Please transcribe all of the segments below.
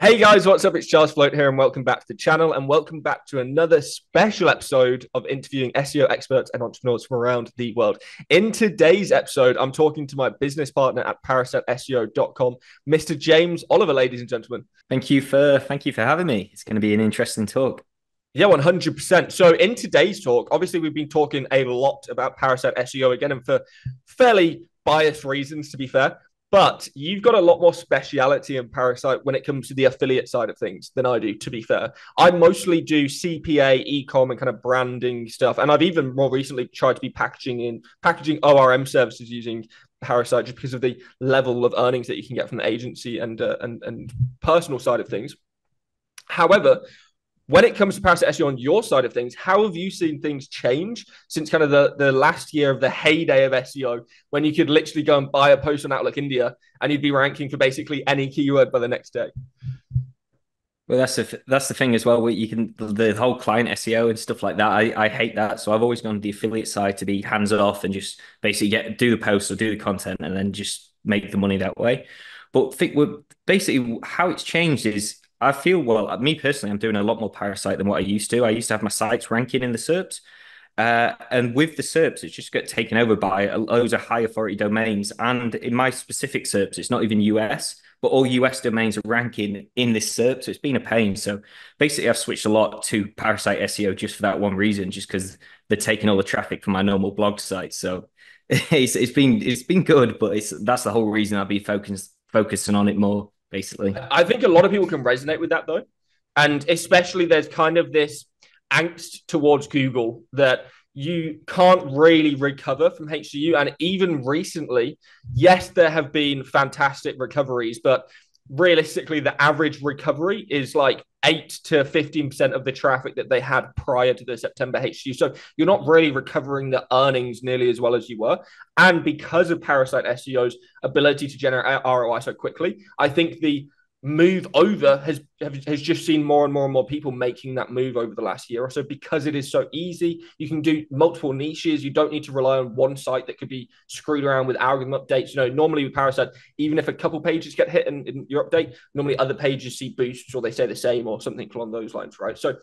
Hey guys, what's up? It's Charles Floate here, and welcome back to the channel, and welcome back to another special episode of interviewing SEO experts and entrepreneurs from around the world. In today's episode, I'm talking to my business partner at ParasiteSEO.com, Mr. James Oliver, ladies and gentlemen. Thank you for having me. It's going to be an interesting talk. Yeah, 100%. So, in today's talk, obviously, we've been talking a lot about Parasite SEO again, and for fairly biased reasons, to be fair. But you've got a lot more speciality in Parasite when it comes to the affiliate side of things than I do, to be fair. I mostly do CPA, e-com, and kind of branding stuff. And I've even more recently tried to be packaging ORM services using Parasite just because of the level of earnings that you can get from the agency and personal side of things. However, when it comes to Parasite SEO on your side of things, how have you seen things change since kind of the last year of the heyday of SEO, when you could literally go and buy a post on Outlook India and you'd be ranking for basically any keyword by the next day? Well, that's the thing as well. Where you can the whole client SEO and stuff like that. I hate that. So I've always gone to the affiliate side to be hands off and just basically do the post or do the content and then just make the money that way. But think we're basically how it's changed is I feel well. Me personally, I'm doing a lot more parasite than what I used to. I used to have my sites ranking in the SERPs. And with the SERPs, it's just got taken over by loads of high authority domains. And in my specific SERPs, it's not even US, but all US domains are ranking in this SERP. So it's been a pain. So basically, I've switched a lot to Parasite SEO just for that one reason, just because they're taking all the traffic from my normal blog site. So it's been good, but that's the whole reason I'll be focusing on it more, basically. I think a lot of people can resonate with that though. And especially there's kind of this angst towards Google that you can't really recover from HCU. And even recently, yes, there have been fantastic recoveries, but realistically, the average recovery is like 8 to 15% of the traffic that they had prior to the September HCU. So you're not really recovering the earnings nearly as well as you were. And because of Parasite SEO's ability to generate ROI so quickly, I think the move over has just seen more and more people making that move over the last year or so, because it is so easy. You can do multiple niches. You don't need to rely on one site that could be screwed around with algorithm updates. Normally with Parasite, even if a couple pages get hit in your update, normally other pages see boosts or they say the same or something along those lines, right? So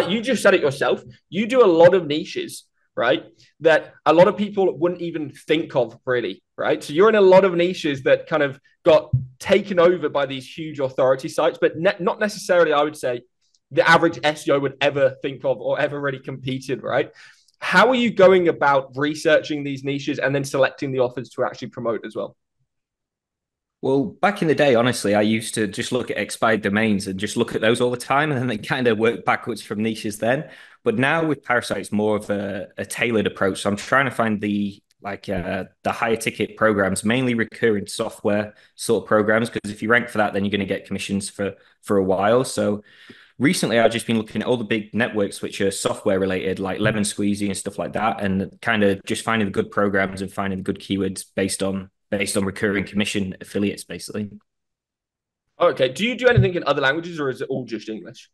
you just said it yourself. You do a lot of niches, right, that a lot of people wouldn't even think of, really, right? So you're in a lot of niches that kind of got taken over by these huge authority sites, but not necessarily, I would say, the average SEO would ever think of or ever really competed, right? How are you going about researching these niches and then selecting the offers to actually promote as well? Well, back in the day, honestly, I used to just look at expired domains and just look at those all the time and then kind of work backwards from niches then. But now with Parasite, it's more of a tailored approach. So I'm trying to find the higher ticket programs, mainly recurring software sort of programs, because if you rank for that, then you're going to get commissions for a while. So recently, I've just been looking at all the big networks which are software related, like Lemon Squeezy and stuff like that, and kind of just finding the good programs and finding the good keywords based on recurring commission affiliates, basically. Okay. Do you do anything in other languages or is it all just English?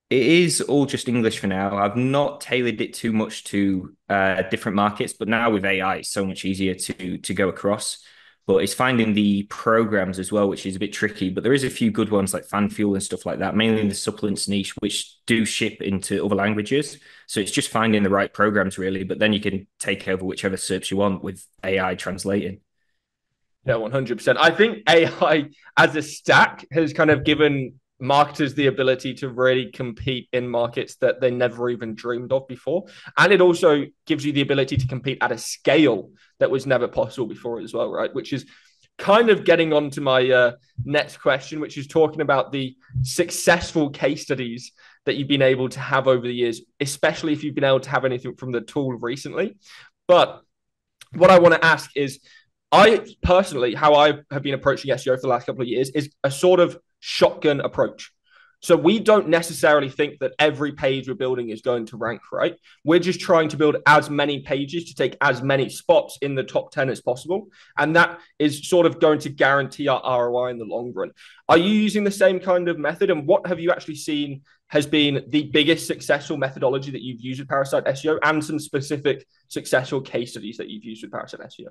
It is all just English for now. I've not tailored it too much to different markets, but now with AI, it's so much easier to go across. But it's finding the programs as well, which is a bit tricky. But there is a few good ones like Fan Fuel and stuff like that, mainly in the supplements niche, which do ship into other languages. So it's just finding the right programs, really. But then you can take over whichever search you want with AI translating. Yeah, 100%. I think AI as a stack has kind of given marketers the ability to really compete in markets that they never even dreamed of before. And it also gives you the ability to compete at a scale that was never possible before as well, right? Which is kind of getting on to my next question, which is talking about the successful case studies that you've been able to have over the years, especially if you've been able to have anything from the tool recently. But what I want to ask is, I personally, how I have been approaching SEO for the last couple of years is a sort of shotgun approach. So we don't necessarily think that every page we're building is going to rank, right? We're just trying to build as many pages to take as many spots in the top 10 as possible. And that is sort of going to guarantee our ROI in the long run. Are you using the same kind of method? And what have you actually seen has been the biggest successful methodology that you've used with Parasite SEO, and some specific successful case studies that you've used with Parasite SEO?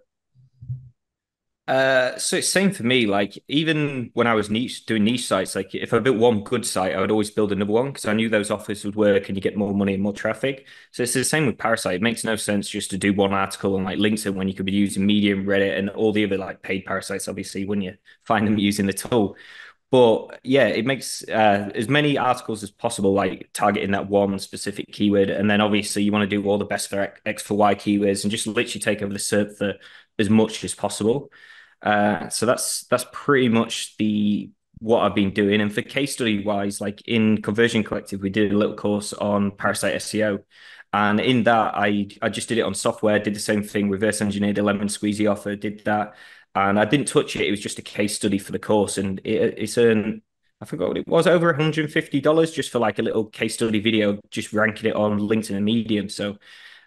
So it's same for me. Like even when I was doing niche sites, like if I built one good site, I would always build another one because I knew those offers would work and you get more money and more traffic. So it's the same with Parasite. It makes no sense just to do one article on like LinkedIn when you could be using Medium, Reddit, and all the other like paid parasites, obviously, when you find them using the tool. But yeah, it makes as many articles as possible, like targeting that one specific keyword. And then obviously you want to do all the best for X for Y keywords and just literally take over the SERP for as much as possible. So that's pretty much the what I've been doing. And for case study wise, like in Conversion Collective, we did a little course on Parasite SEO. And in that, I just did it on software, did the same thing, reverse engineered a lemon squeezy offer, did that. And I didn't touch it. It was just a case study for the course. And it's I forgot what it was, over $150 just for like a little case study video, just ranking it on LinkedIn and Medium. So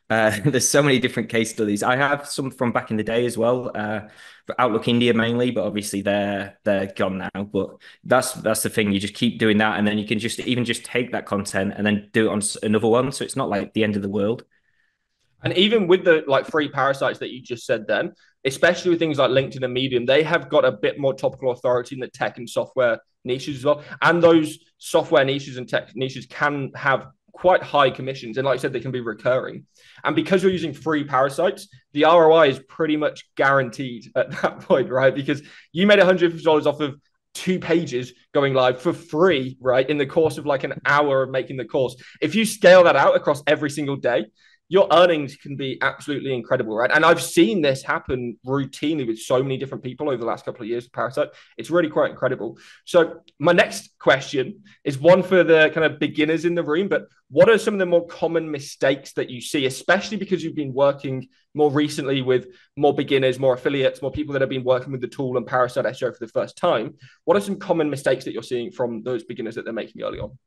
there's so many different case studies. I have some from back in the day as well, for Outlook India mainly, but obviously they're gone now. But that's the thing. You just keep doing that, and then you can just even just take that content and then do it on another one. So it's not like the end of the world. And even with the like free parasites that you just said then, especially with things like LinkedIn and Medium, they have got a bit more topical authority in the tech and software niches as well. And those software niches and tech niches can have quite high commissions. And like I said, they can be recurring. And because you're using free parasites, the ROI is pretty much guaranteed at that point, right? Because you made $150 off of 2 pages going live for free, right? In the course of like an hour of making the course. If you scale that out across every single day, your earnings can be absolutely incredible, right? And I've seen this happen routinely with so many different people over the last couple of years with Parasite. It's really quite incredible. So my next question is one for the kind of beginners in the room, but what are some of the more common mistakes that you see, especially because you've been working more recently with more beginners, more affiliates, more people that have been working with the tool and Parasite SEO for the first time? What are some common mistakes that you're seeing from those beginners that they're making early on?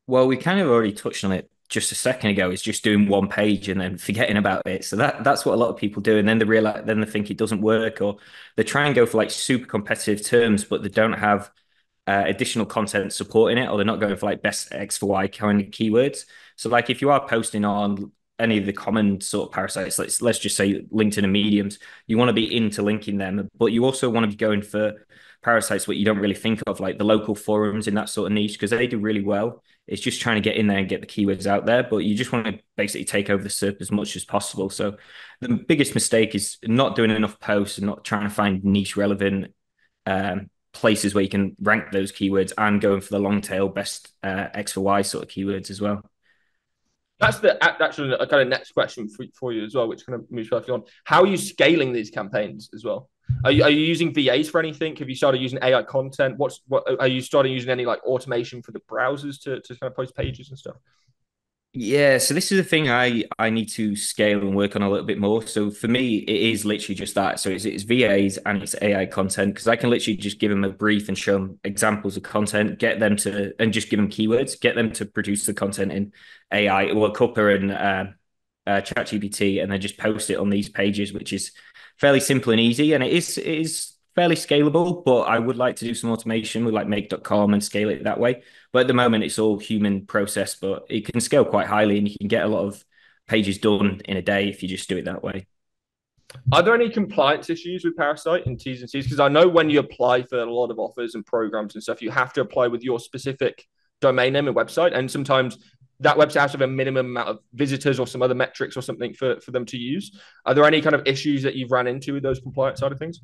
Well, we kind of already touched on it just a second ago. Is just doing one page and then forgetting about it. So that's what a lot of people do, and then they realize, then they think it doesn't work, or they try and go for like super competitive terms, but they don't have additional content supporting it, or they're not going for like best X for Y kind of keywords. So like if you are posting on any of the common sort of parasites, let's just say LinkedIn and Mediums, you want to be into linking them, but you also want to be going for parasites what you don't really think of, like the local forums in that sort of niche, because they do really well. It's just trying to get in there and get the keywords out there, but you just want to basically take over the SERP as much as possible. So the biggest mistake is not doing enough posts and not trying to find niche relevant places where you can rank those keywords and going for the long tail best X for Y sort of keywords as well. That's the actually a kind of next question for you as well, which kind of moves perfectly on. How are you scaling these campaigns as well? Are you using VAs for anything? Have you started using AI content? What are you starting using any like automation for the browsers to kind of post pages and stuff? Yeah, so this is the thing I need to scale and work on a little bit more. So for me, it is literally just that. So it's VAs and it's AI content because I can literally just give them a brief and show them examples of content, get them to and just give them keywords, get them to produce the content in AI or Cuppa and ChatGPT, and then just post it on these pages, which is fairly simple and easy. And it is fairly scalable, but I would like to do some automation with like make.com and scale it that way. But at the moment, it's all human process, but it can scale quite highly and you can get a lot of pages done in a day if you just do it that way. Are there any compliance issues with Parasite and T's and C's? Because I know when you apply for a lot of offers and programs and stuff, you have to apply with your specific domain name and website. And sometimes that website has to have a minimum amount of visitors or some other metrics or something for them to use. Are there any kind of issues that you've ran into with those compliance side of things?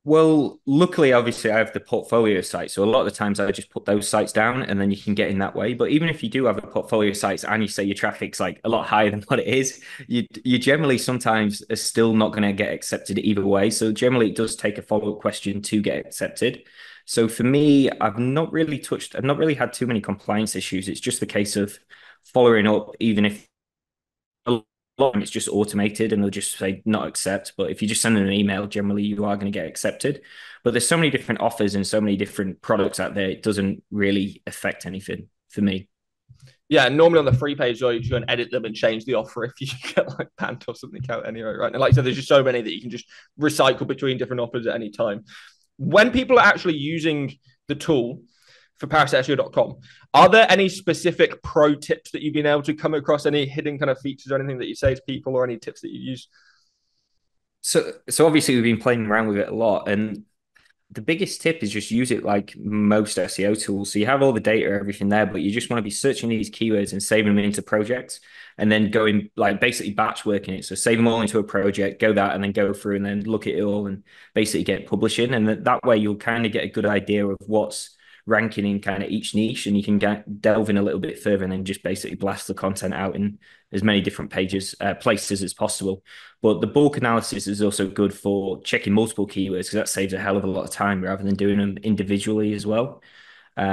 Well, luckily, obviously, I have the portfolio site. So a lot of the times I just put those sites down and then you can get in that way. But even if you do have a portfolio sites and you say your traffic's like a lot higher than what it is, you generally sometimes are still not going to get accepted either way. So generally it does take a follow-up question to get accepted. So for me, I've not really had too many compliance issues. It's just the case of following up, even if it's just automated and they'll just say not accept. But if you just send them an email, generally you are going to get accepted. But there's so many different offers and so many different products out there, it doesn't really affect anything for me. Yeah, normally on the free page, though, you go and edit them and change the offer if you get like banned or something out anyway, right? And like I said, there's just so many that you can just recycle between different offers at any time. When people are actually using the tool for parasiteseo.com, are there any specific pro tips that you've been able to come across, any hidden kind of features or anything that you say to people or any tips that you use? So obviously we've been playing around with it a lot, and the biggest tip is just use it like most SEO tools. So you have all the data, everything there, but you just want to be searching these keywords and saving them into projects and then going like basically batch working it. So save them all into a project, go that, and then go through and then look at it all and basically get publishing. And that way you'll kind of get a good idea of what's ranking in kind of each niche, and you can delve in a little bit further and then just basically blast the content out in as many different places as possible. But the bulk analysis is also good for checking multiple keywords because that saves a hell of a lot of time rather than doing them individually as well.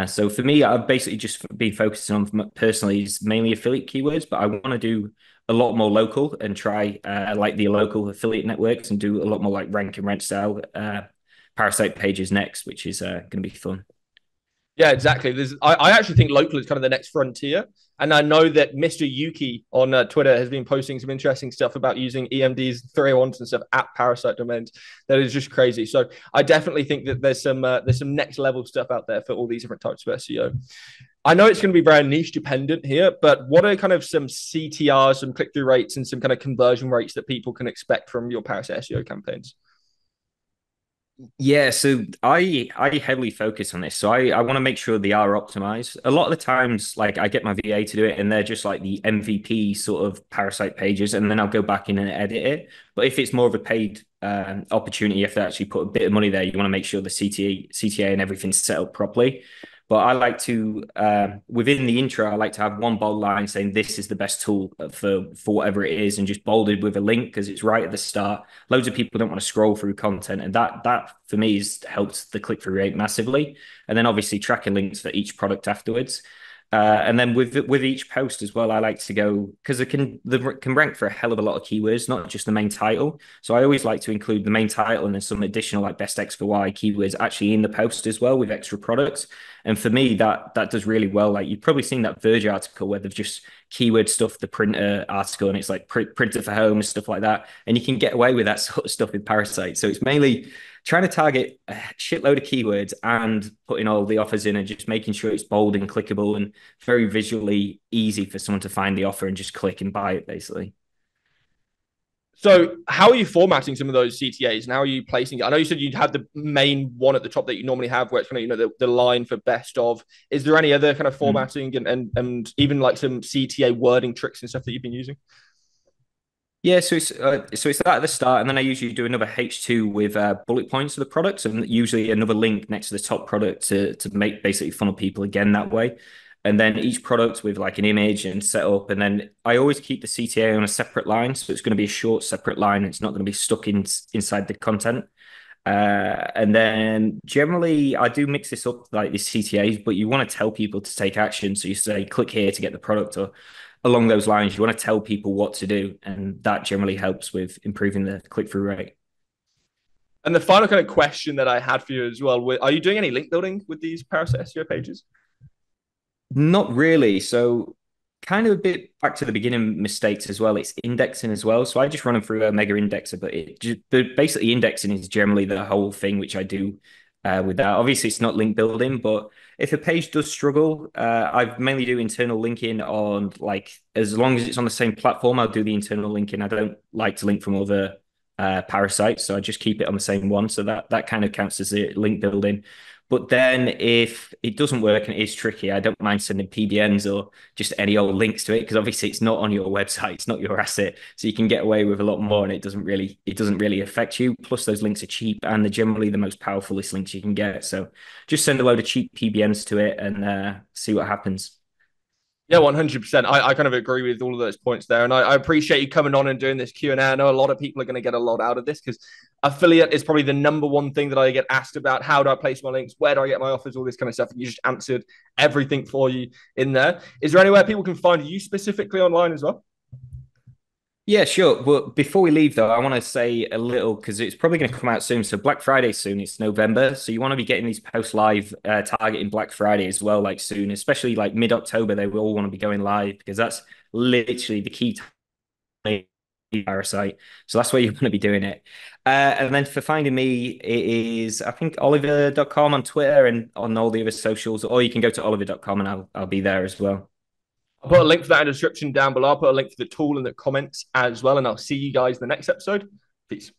So for me, I've basically just been focusing on personally is mainly affiliate keywords, but I want to do a lot more local and try like the local affiliate networks and do a lot more like rank and rent style parasite pages next, which is going to be fun. Yeah, exactly. I actually think local is kind of the next frontier. And I know that Mr. Yuki on Twitter has been posting some interesting stuff about using EMDs, 301s and stuff at Parasite domains. That is just crazy. So I definitely think that there's some next level stuff out there for all these different types of SEO. I know it's going to be very niche dependent here, but what are kind of some CTRs, some click through rates, and some kind of conversion rates that people can expect from your Parasite SEO campaigns? Yeah, so I heavily focus on this. So I want to make sure they are optimized. A lot of the times, like I get my VA to do it, and they're just like the MVP sort of parasite pages, and then I'll go back in and edit it. But if it's more of a paid opportunity, you have to actually put a bit of money there. You want to make sure the CTA and everything's set up properly. But I like to within the intro, I like to have one bold line saying this is the best tool for whatever it is, and just bolded with a link because it's right at the start. Loads of people don't want to scroll through content, and that for me has helped the click through rate massively. And then obviously tracking links for each product afterwards. And then with each post as well, I like to go because it can rank for a hell of a lot of keywords, not just the main title. So I always like to include the main title and then some additional like best X for Y keywords actually in the post as well with extra products. And for me, that does really well. Like you've probably seen that Verge article where they've just keyword stuff, the printer article, and it's like printer for home and stuff like that. And you can get away with that sort of stuff with Parasite. So it's mainly trying to target a shitload of keywords and putting all the offers in and just making sure it's bold and clickable and very visually easy for someone to find the offer and just click and buy it, basically. So, how are you formatting some of those CTAs and how are you placing it? I know you said you'd have the main one at the top that you normally have, where it's kind of the line for best of. Is there any other kind of Mm. formatting and even like some CTA wording tricks and stuff that you've been using? Yeah, so it's that at the start, and then I usually do another H2 with bullet points of the products, and usually another link next to the top product to make basically funnel people again that way. And then each product with like an image and setup, and then I always keep the CTA on a separate line, so it's going to be a short separate line. It's not going to be stuck inside the content. And then generally, I do mix this up like the CTAs, but you want to tell people to take action. So you say, click here to get the product, or along those lines, you want to tell people what to do. And that generally helps with improving the click through rate. And the final kind of question that I had for you as well, are you doing any link building with these Parasite SEO pages? Not really. So, kind of a bit back to the beginning mistakes as well. It's indexing as well. So, I just run them through a mega indexer, but basically, indexing is generally the whole thing, which I do with that. Obviously, it's not link building, but if a page does struggle, I mainly do internal linking on like as long as it's on the same platform, I'll do the internal linking. I don't like to link from other parasites, so I just keep it on the same one. So that kind of counts as the link building. But then if it doesn't work and it is tricky, I don't mind sending PBNs or just any old links to it because obviously it's not on your website, it's not your asset. So you can get away with a lot more and it doesn't really affect you. Plus those links are cheap and they're generally the most powerful links you can get. So just send a load of cheap PBNs to it and see what happens. Yeah, 100%. I kind of agree with all of those points there. And I appreciate you coming on and doing this Q&A. I know a lot of people are going to get a lot out of this because affiliate is probably the number one thing that I get asked about. How do I place my links? Where do I get my offers? All this kind of stuff. And you just answered everything for you in there. Is there anywhere people can find you specifically online as well? Yeah, sure. But before we leave, though, I want to say a little because it's probably going to come out soon. So Black Friday soon. It's November, so you want to be getting these posts live, targeting Black Friday as well, like soon, especially like mid-October. They will all want to be going live because that's literally the key time Parasite. So that's where you want to be doing it. And then for finding me, it is I think Oliver.com on Twitter and on all the other socials, or you can go to Oliver.com and I'll be there as well. I'll put a link for that in the description down below. I'll put a link for the tool in the comments as well. And I'll see you guys in the next episode. Peace.